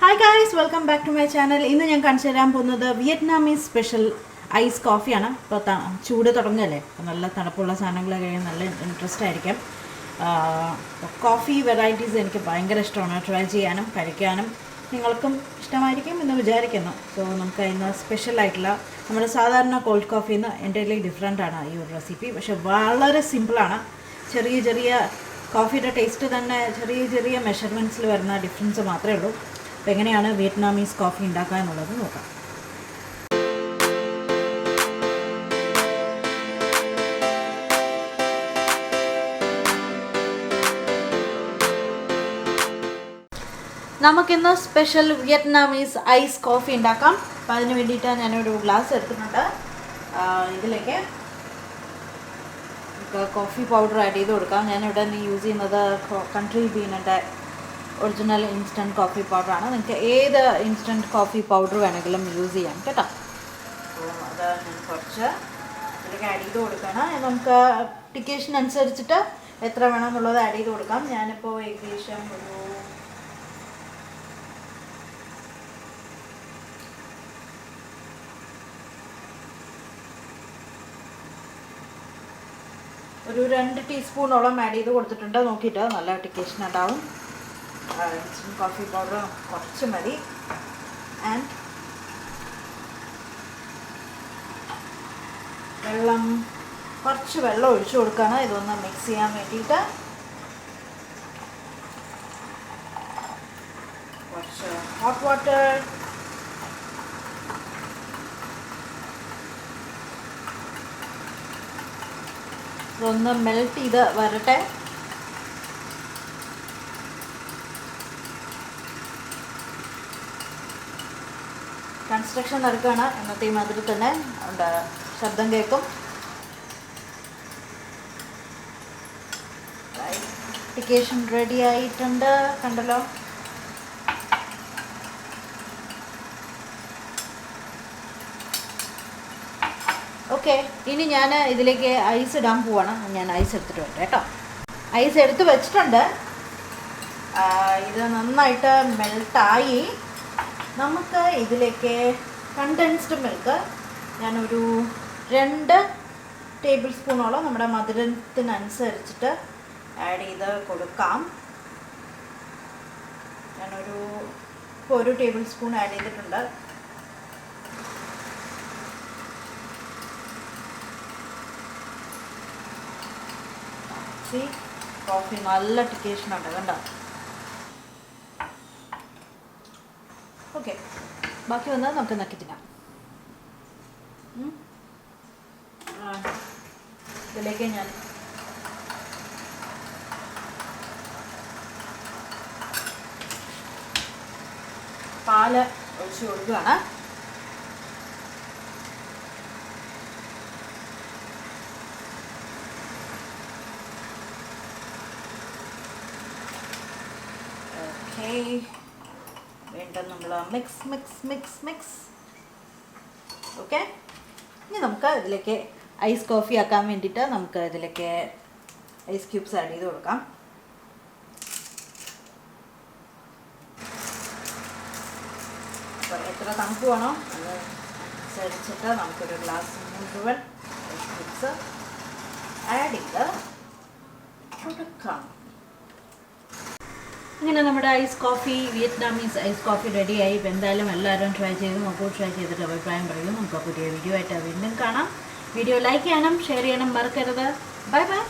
Hi guys, welcome back to my channel. ഇന്ന് ഞാൻ കാണിച്ചു തരാൻ പോകുന്നത് വിയറ്റ്നാമീസ് സ്പെഷ്യൽ ഐസ് കോഫിയാണ്. ഇപ്പോൾ ചൂട് തുടങ്ങല്ലേ, നല്ല തണുപ്പുള്ള സാധനങ്ങളൊക്കെ കഴിയാൻ നല്ല ഇൻട്രസ്റ്റ് ആയിരിക്കും. കോഫി വെറൈറ്റീസ് എനിക്ക് ഭയങ്കര ഇഷ്ടമാണ്, ട്രൈ ചെയ്യാനും കഴിക്കാനും നിങ്ങൾക്കും ഇഷ്ടമായിരിക്കും എന്ന് വിചാരിക്കുന്നു. സോ നമുക്ക് ഇന്ന് സ്പെഷ്യലായിട്ടുള്ള നമ്മുടെ സാധാരണ കോൾഡ് കോഫിയിൽ നിന്ന് എൻ്റെലി ഡിഫറെൻ്റ് ആണ് ഈ ഒരു റെസിപ്പി. പക്ഷെ വളരെ സിമ്പിളാണ്. ചെറിയ ചെറിയ കോഫിയുടെ ടേസ്റ്റ് തന്നെ ചെറിയ ചെറിയ മെഷർമെൻറ്റ്സിൽ വരുന്ന ഡിഫറൻസ് മാത്രമേ ഉള്ളൂ. അപ്പോൾ എങ്ങനെയാണ് വിയറ്റ്നാമീസ് കോഫി ഉണ്ടാക്കുക എന്നുള്ളത് നോക്കാം. നമുക്കിന്ന് സ്പെഷ്യൽ വിയറ്റ്നാമീസ് ഐസ് കോഫി ഉണ്ടാക്കാം. അപ്പോൾ അതിന് വേണ്ടിയിട്ട് ഞാനൊരു ഗ്ലാസ് എടുത്തിട്ടുണ്ട്. ഇതിലേക്ക് കോഫി പൗഡർ ആഡ് ചെയ്ത് കൊടുക്കാം. ഞാനിവിടെ യൂസ് ചെയ്യുന്നത് കൺട്രി ബീനിൻ്റെ ഒറിജിനൽ ഇൻസ്റ്റൻറ്റ് കോഫി പൗഡറാണ്. നിങ്ങൾക്ക് ഏത് ഇൻസ്റ്റൻറ്റ് കോഫി പൗഡർ വേണമെങ്കിലും യൂസ് ചെയ്യാം കേട്ടോ. അപ്പോൾ അത് ഞാൻ കുറച്ച് ഇതിലേക്ക് ആഡ് ചെയ്ത് കൊടുക്കണം. നമുക്ക് ടിക്കേഷൻ അനുസരിച്ചിട്ട് എത്ര വേണം എന്നുള്ളത് ആഡ് ചെയ്ത് കൊടുക്കാം. ഞാനിപ്പോൾ ഏകദേശം ഒരു 2 ടീസ്പൂണോളം ആഡ് ചെയ്ത് കൊടുത്തിട്ടുണ്ട്. നോക്കിയിട്ട് നല്ല ടിക്കേഷൻ ഉണ്ടാവും. ഇൻസ്റ്റൻറ്റ് കോഫി പൗഡർ കുറച്ച് മതി. ആൻഡ് കുറച്ച് വെള്ളം ഒഴിച്ചു കൊടുക്കുകയാണ് ഇതൊന്ന് മിക്സ് ചെയ്യാൻ വേണ്ടിയിട്ട്. കുറച്ച് ഹോട്ട് വാട്ടർ, ഇതൊന്ന് മെൽറ്റ് ചെയ്ത് വരട്ടെ. കൺസ്ട്രക്ഷൻ നടക്കുകയാണ്. എന്നത്തെ മാതിരി തന്നെ ഉണ്ട്, ശബ്ദം കേൾക്കും. ടിക്കേഷൻ റെഡി ആയിട്ടുണ്ട്, കണ്ടല്ലോ. ഓക്കെ, ഇനി ഞാൻ ഇതിലേക്ക് ഐസ് ഇടാൻ പോവാണ്. ഞാൻ ഐസ് എടുത്തിട്ട് വരട്ടെ കേട്ടോ. ഐസ് എടുത്ത് വെച്ചിട്ടുണ്ട്. ഇത് നന്നായിട്ട് മെൽട്ടായി. നമുക്ക് ഇതിലേക്ക് കണ്ടൻസ്ഡ് മിൽക്ക് ഞാനൊരു 2 ടേബിൾ സ്പൂണോളം നമ്മുടെ മധുരത്തിനനുസരിച്ചിട്ട് ആഡ് ചെയ്ത് കൊടുക്കാം. ഇപ്പോൾ 1 ടേബിൾ സ്പൂൺ ആഡ് ചെയ്തിട്ടുണ്ട്. കോഫി നല്ല ടിക്കേഷൻ ഉണ്ട്, കണ്ടോ. ഓക്കെ, ബാക്കി വന്നാൽ നമുക്ക് നക്കി തിന്നാം. ഇതിലേക്ക് ഞാൻ പാല് ഒഴിച്ച് കൊടുക്കുകയാണ്. ഓക്കെ, വീണ്ടും നമ്മൾ മിക്സ്. ഓക്കെ, ഇനി നമുക്ക് ഇതിലേക്ക് ഐസ് കോഫി ആക്കാൻ വേണ്ടിയിട്ട് നമുക്ക് ഇതിലേക്ക് ഐസ് ക്യൂബ്സ് ആഡ് ചെയ്ത് കൊടുക്കാം. അപ്പോൾ എത്ര തണുപ്പ് വേണോ അതനുസരിച്ചിട്ട് നമുക്കൊരു ഗ്ലാസ് മുഴുവൻ ഐസ് ക്യൂബ്സ് ആഡ് ചെയ്ത് കൊടുക്കാം. ഇങ്ങനെ നമ്മുടെ ice coffee, Vietnamese ice coffee റെഡിയായി. ഇപ്പോൾ എന്തായാലും എല്ലാവരും ട്രൈ ചെയ്ത് നോക്കൂ. ട്രൈ ചെയ്തിട്ട് അഭിപ്രായം പറയും. നമുക്ക് പുതിയ വീഡിയോ ആയിട്ട് വീണ്ടും കാണാം. വീഡിയോ ലൈക്ക് ചെയ്യാനും ഷെയർ ചെയ്യാനും മറക്കരുത്. Bye bye.